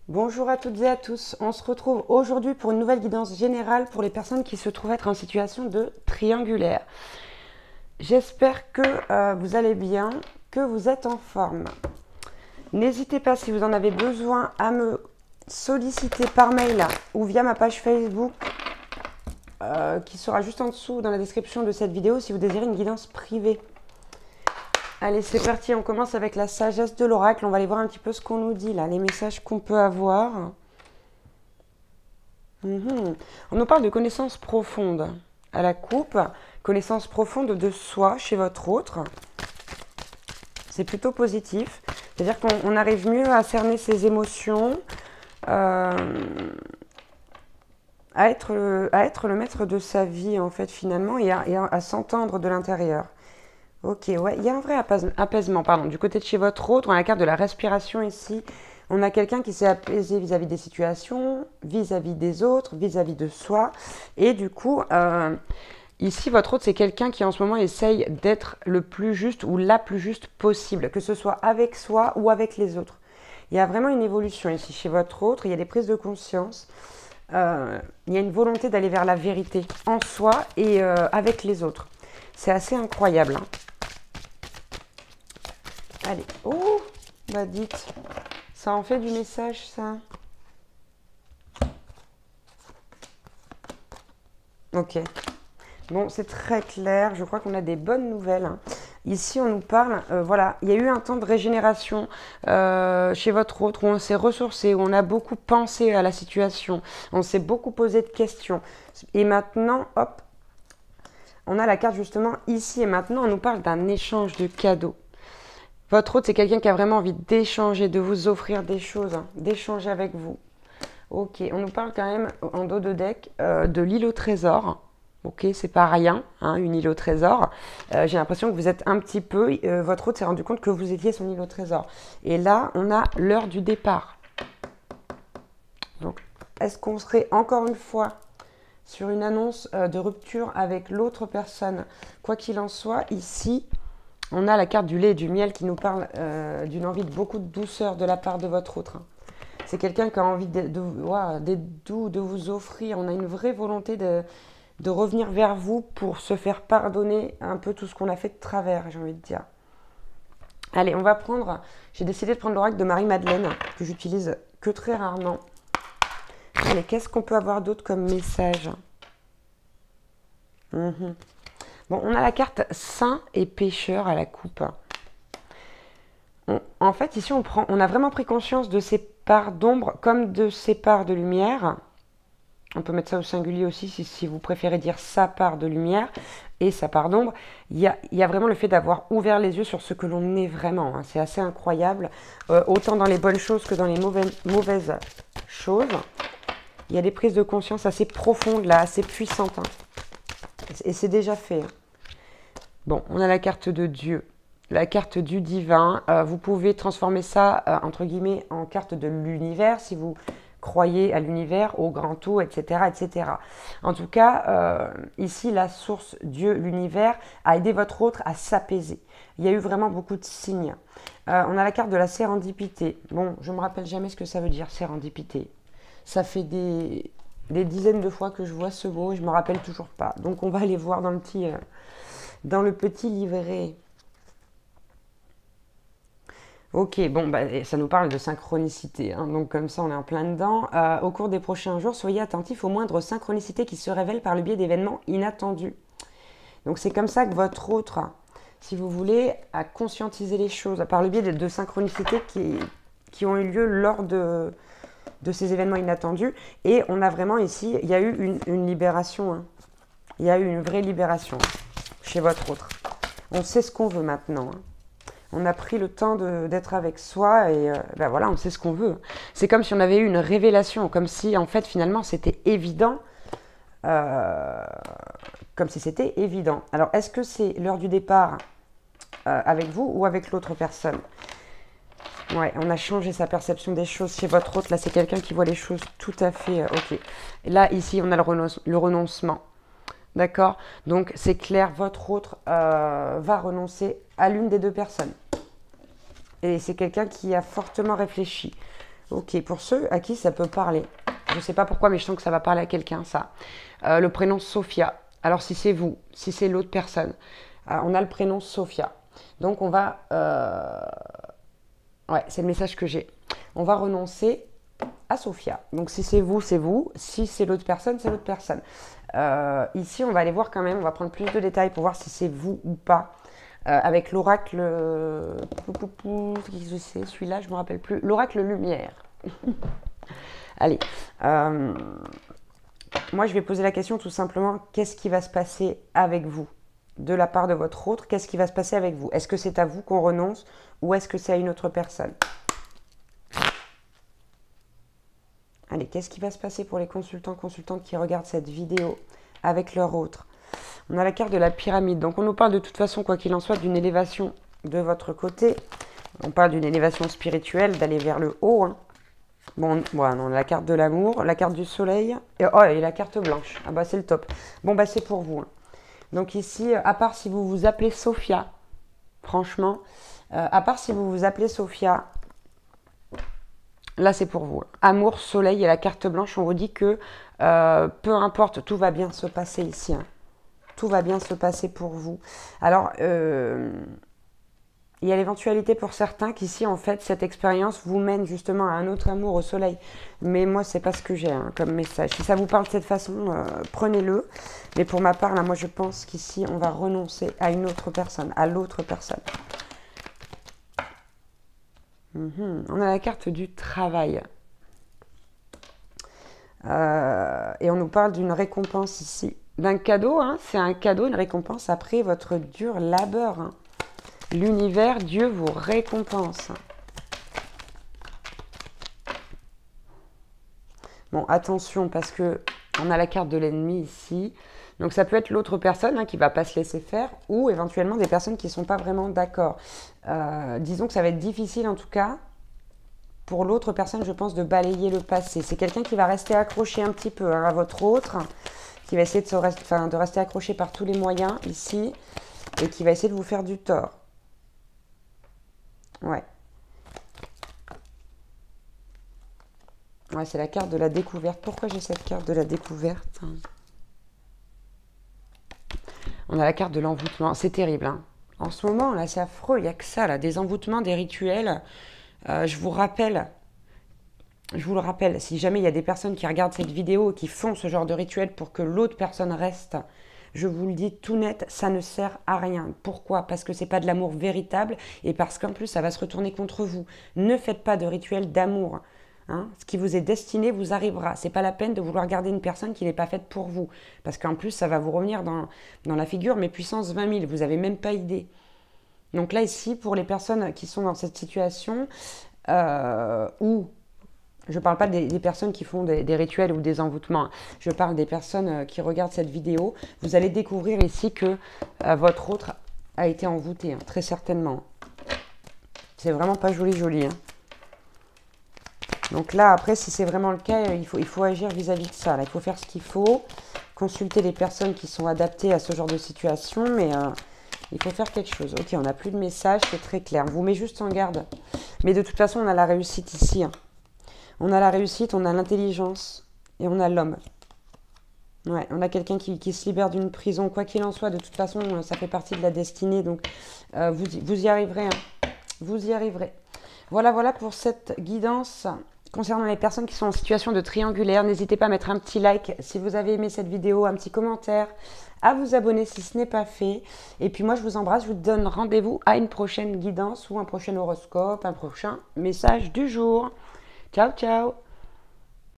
Bonjour à toutes et à tous, on se retrouve aujourd'hui pour une nouvelle guidance générale pour les personnes qui se trouvent être en situation de triangulaire. J'espère que vous allez bien, que vous êtes en forme. N'hésitez pas si vous en avez besoin à me solliciter par mail ou via ma page Facebook qui sera juste en dessous dans la description de cette vidéo si vous désirez une guidance privée. Allez, c'est parti, on commence avec la sagesse de l'oracle. On va aller voir un petit peu ce qu'on nous dit là, les messages qu'on peut avoir. On nous parle de connaissances profondes à la coupe, connaissance profonde de soi chez votre autre. C'est plutôt positif, c'est-à-dire qu'on arrive mieux à cerner ses émotions, à être le maître de sa vie en fait finalement et à s'entendre de l'intérieur. Ok, ouais, il y a un vrai apaisement, pardon. Du côté de chez votre autre, on a la carte de la respiration ici. On a quelqu'un qui s'est apaisé vis-à-vis des situations, vis-à-vis des autres, vis-à-vis de soi. Et du coup, ici, votre autre, c'est quelqu'un qui en ce moment essaye d'être le plus juste ou la plus juste possible, que ce soit avec soi ou avec les autres. Il y a vraiment une évolution ici chez votre autre, il y a des prises de conscience. Il y a une volonté d'aller vers la vérité en soi et avec les autres. C'est assez incroyable. Hein. Allez, oh, bah dites, ça en fait du message, ça. Ok, bon, c'est très clair, je crois qu'on a des bonnes nouvelles. Hein. Ici, on nous parle, voilà, il y a eu un temps de régénération chez votre autre, où on s'est ressourcé, où on a beaucoup pensé à la situation, on s'est beaucoup posé de questions. Et maintenant, hop, on a la carte justement ici et maintenant, on nous parle d'un échange de cadeaux. Votre autre, c'est quelqu'un qui a vraiment envie d'échanger, de vous offrir des choses, hein, d'échanger avec vous. Ok, on nous parle quand même en dos de deck de l'île au trésor. Ok, c'est pas rien, hein, une île au trésor. J'ai l'impression que vous êtes un petit peu... votre autre s'est rendu compte que vous étiez son île au trésor. Et là, on a l'heure du départ. Donc, est-ce qu'on serait encore une fois sur une annonce de rupture avec l'autre personne? Quoi qu'il en soit, ici... On a la carte du lait et du miel qui nous parle d'une envie de beaucoup de douceur de la part de votre autre. Hein. C'est quelqu'un qui a envie d'être doux, de vous offrir. On a une vraie volonté de revenir vers vous pour se faire pardonner un peu tout ce qu'on a fait de travers, j'ai envie de dire. Allez, on va prendre... J'ai décidé de prendre l'oracle de Marie-Madeleine, que j'utilise que très rarement. Allez, qu'est-ce qu'on peut avoir d'autre comme message? Bon, on a la carte saint et pécheur à la coupe. En fait, ici, on a vraiment pris conscience de ces parts d'ombre comme de ces parts de lumière. On peut mettre ça au singulier aussi si vous préférez dire sa part de lumière et sa part d'ombre. Il y a vraiment le fait d'avoir ouvert les yeux sur ce que l'on est vraiment. Hein. C'est assez incroyable, autant dans les bonnes choses que dans les mauvaises choses. Il y a des prises de conscience assez profondes, là, assez puissantes. Hein. Et c'est déjà fait. Hein. Bon, on a la carte de Dieu, la carte du divin. Vous pouvez transformer ça, entre guillemets, en carte de l'univers, si vous croyez à l'univers, au grand tout, etc., etc. En tout cas, ici, la source, Dieu, l'univers, a aidé votre autre à s'apaiser. Il y a eu vraiment beaucoup de signes. On a la carte de la sérendipité. Bon, je ne me rappelle jamais ce que ça veut dire, sérendipité. Ça fait des dizaines de fois que je vois ce mot et je ne me rappelle toujours pas. Donc, on va aller voir dans le petit livret. Ok, bon, bah, ça nous parle de synchronicité, hein, donc comme ça on est en plein dedans. Au cours des prochains jours, soyez attentifs aux moindres synchronicités qui se révèlent par le biais d'événements inattendus. Donc c'est comme ça que votre autre, si vous voulez, a conscientisé les choses, par le biais de synchronicités qui ont eu lieu lors de ces événements inattendus. Et on a vraiment ici, il y a eu une libération, hein. Il y a eu une vraie libération chez votre autre. On sait ce qu'on veut maintenant. Hein. On a pris le temps d'être avec soi et ben voilà, on sait ce qu'on veut. C'est comme si on avait eu une révélation, comme si en fait finalement c'était évident. Comme si c'était évident. Alors est-ce que c'est l'heure du départ avec vous ou avec l'autre personne? Ouais, on a changé sa perception des choses chez votre autre. Là, c'est quelqu'un qui voit les choses tout à fait ok. Et là, ici, on a le renoncement. D'accord? Donc, c'est clair, votre autre va renoncer à l'une des deux personnes. Et c'est quelqu'un qui a fortement réfléchi. Ok, pour ceux à qui ça peut parler, je ne sais pas pourquoi, mais je sens que ça va parler à quelqu'un, ça. Le prénom Sophia. Alors, si c'est vous, si c'est l'autre personne, on a le prénom Sophia. Donc, on va... ouais, c'est le message que j'ai. On va renoncer à Sophia. Donc, si c'est vous, c'est vous. Si c'est l'autre personne, c'est l'autre personne. Ici, on va aller voir quand même, on va prendre plus de détails pour voir si c'est vous ou pas. Avec l'oracle... Qu'est-ce que c'est celui-là, je ne me rappelle plus. L'oracle lumière. Allez. Moi, je vais poser la question tout simplement, qu'est-ce qui va se passer avec vous de la part de votre autre? Qu'est-ce qui va se passer avec vous? Est-ce que c'est à vous qu'on renonce ou est-ce que c'est à une autre personne? Allez, qu'est-ce qui va se passer pour les consultants, consultantes qui regardent cette vidéo avec leur autre? On a la carte de la pyramide. Donc, on nous parle de toute façon, quoi qu'il en soit, d'une élévation de votre côté. On parle d'une élévation spirituelle, d'aller vers le haut. Hein. Bon, voilà, on a la carte de l'amour, la carte du soleil. Et la carte blanche. Ah bah, c'est le top. Bon, bah, c'est pour vous. Hein. Donc, ici, à part si vous vous appelez Sophia, franchement, à part si vous vous appelez Sophia, là, c'est pour vous. Amour, soleil et la carte blanche, on vous dit que peu importe, tout va bien se passer ici. Hein. Tout va bien se passer pour vous. Alors, il y a l'éventualité pour certains qu'ici, en fait, cette expérience vous mène justement à un autre amour au soleil. Mais moi, c'est pas ce que j'ai hein, comme message. Si ça vous parle de cette façon, prenez-le. Mais pour ma part, là, moi, je pense qu'ici, on va renoncer à une autre personne, à l'autre personne. On a la carte du travail. Et on nous parle d'une récompense ici. D'un cadeau, hein, c'est un cadeau, une récompense après votre dur labeur. Hein. L'univers, Dieu vous récompense. Bon, attention, parce que on a la carte de l'ennemi ici. Donc ça peut être l'autre personne hein, qui ne va pas se laisser faire ou éventuellement des personnes qui ne sont pas vraiment d'accord. Disons que ça va être difficile en tout cas pour l'autre personne, je pense, de balayer le passé. C'est quelqu'un qui va rester accroché un petit peu hein, à votre autre, qui va essayer de rester accroché par tous les moyens ici et qui va essayer de vous faire du tort. Ouais. Ouais, c'est la carte de la découverte. Pourquoi j'ai cette carte de la découverte? On a la carte de l'envoûtement. C'est terrible. Hein. En ce moment, là, c'est affreux. Il n'y a que ça, là. Des envoûtements, des rituels. Je vous le rappelle, si jamais il y a des personnes qui regardent cette vidéo et qui font ce genre de rituel pour que l'autre personne reste, je vous le dis tout net, ça ne sert à rien. Pourquoi? Parce que c'est pas de l'amour véritable et parce qu'en plus, ça va se retourner contre vous. Ne faites pas de rituel d'amour. Hein, ce qui vous est destiné vous arrivera. C'est pas la peine de vouloir garder une personne qui n'est pas faite pour vous. Parce qu'en plus, ça va vous revenir dans la figure, mais puissance 20 000. Vous n'avez même pas idée. Donc là, ici, pour les personnes qui sont dans cette situation, où je ne parle pas des personnes qui font des rituels ou des envoûtements. Hein. Je parle des personnes qui regardent cette vidéo. Vous allez découvrir ici que votre autre a été envoûté, hein, très certainement. C'est vraiment pas joli. Hein. Donc là, après, si c'est vraiment le cas, il faut agir vis-à-vis de ça. Là, il faut faire ce qu'il faut, consulter les personnes qui sont adaptées à ce genre de situation, mais il faut faire quelque chose. Ok, on n'a plus de message, c'est très clair. On vous met juste en garde. Mais de toute façon, on a la réussite ici. Hein. On a la réussite, on a l'intelligence et on a l'homme. Ouais, on a quelqu'un qui se libère d'une prison. Quoi qu'il en soit, de toute façon, ça fait partie de la destinée. Donc, vous y arriverez. Hein. Vous y arriverez. Voilà pour cette guidance. Concernant les personnes qui sont en situation de triangulaire, n'hésitez pas à mettre un petit like si vous avez aimé cette vidéo, un petit commentaire, à vous abonner si ce n'est pas fait. Et puis moi, je vous embrasse, je vous donne rendez-vous à une prochaine guidance ou un prochain horoscope, un prochain message du jour. Ciao, ciao!